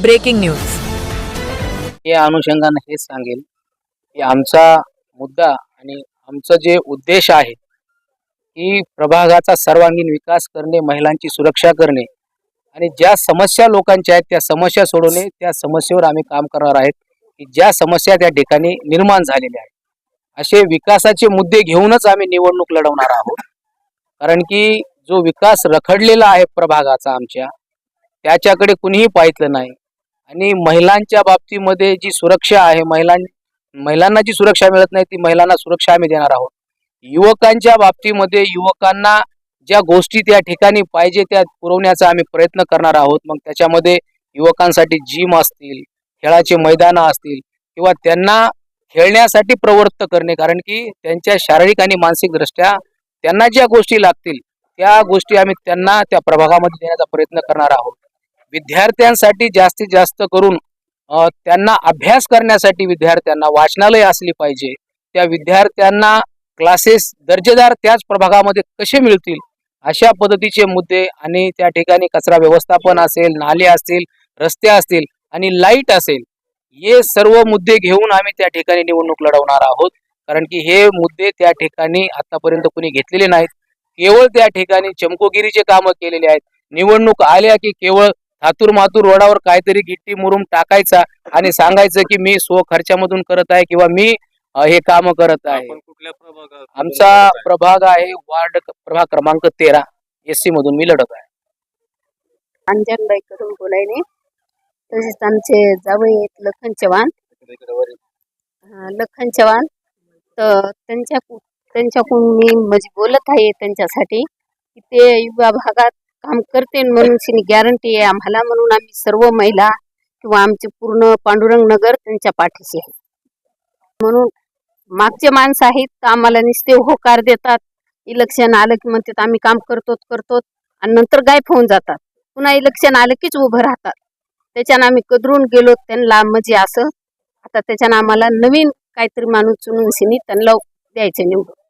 Breaking news. या अनुषंगाने हेच सांगेल की आमचा मुद्दा आणि आमचं जे उद्देश आहे की प्रभागाचा सर्वांगीण विकास करणे, महिलांची सुरक्षा करणे आणि ज्या समस्या लोकांच्या आहेत त्या समस्या सोडवणे, त्या समस्येवर आम्ही काम करणार आहेत की ज्या समस्या त्या ठिकाणी निर्माण झालेल्या आहेत असे विकासाचे मुद्दे घेऊनच आम्ही निवडणूक लढवणार आहोत. कारण की जो विकास रखडलेला आहे प्रभागाचा आमच्या, त्याच्याकडे कुणीही पाहिलं नाही आणि महिलांच्या बाबतीमध्ये जी सुरक्षा आहे, महिलांना जी सुरक्षा मिळत नाही ती महिलांना सुरक्षा आम्ही देणार आहोत. युवकांच्या बाबतीमध्ये युवकांना ज्या गोष्टी त्या ठिकाणी पाहिजे त्या पुरवण्याचा आम्ही प्रयत्न करणार आहोत. मग त्याच्यामध्ये युवकांसाठी जिम असतील, खेळाचे मैदानं असतील किंवा त्यांना खेळण्यासाठी प्रवृत्त करणे, कारण की त्यांच्या शारीरिक आणि मानसिक दृष्ट्या त्यांना ज्या गोष्टी लागतील त्या गोष्टी आम्ही त्यांना त्या प्रभागामध्ये देण्याचा प्रयत्न करणार आहोत. विद्यार्थ्यांसाठी जास्तीत जास्त करून त्यांना अभ्यास करण्यासाठी विद्यार्थ्यांना वाचनालय असली पाहिजे. त्या विद्यार्थ्यांना क्लासेस दर्जेदार त्याच प्रभागामध्ये कसे मिळतील अशा पद्धतीचे मुद्दे आणि त्या ठिकाणी कचरा व्यवस्थापन असेल, नाले असतील, रस्ते असतील आणि लाईट असेल, हे सर्व मुद्दे घेऊन आम्ही त्या ठिकाणी निवडणूक लढवणार आहोत. कारण की हे मुद्दे त्या ठिकाणी आतापर्यंत कोणी घेतलेले नाहीत. केवळ त्या ठिकाणी चमकोगिरीचे कामं केलेले आहेत. निवडणूक आल्या की केवळ हातूर मातूर रोडावर काहीतरी गिट्टी मुरुम टाकायचा आणि सांगायचं की मी खर्चामधून करत आहे किंवा मी हे काम करत आहे. कुठल्या प्रभागात? आमचा प्रभाग आहे वार्ड प्रभाग क्रमांक 13 SC मधून मी लढत आहे. अंजनबाई करून बोलायले. तसेच आमचे जावई आहेत लखन चव्हाण. लखन चव्हाण तर त्यांच्याकडून मी म्हणजे बोलत आहे त्यांच्यासाठी की ते युवा भागात काम करते म्हणून गॅरंटी आहे आम्हाला. म्हणून आम्ही सर्व महिला किंवा आमचे पूर्ण पांडुरंग नगर त्यांच्या पाठीशी आहे. म्हणून मागचे माणसं आहेत तर आम्हाला नुसते होकार देतात. इलेक्शन आलं की म्हणतात आम्ही काम करतो आणि नंतर गायब होऊन जातात. पुन्हा इलेक्शन आलं कीच उभं राहतात. त्याच्यानं आम्ही कदरून गेलो त्यांना म्हणजे असं. आता त्याच्यानं आम्हाला नवीन काहीतरी माणूस चुनून त्यांना द्यायचं निवडून.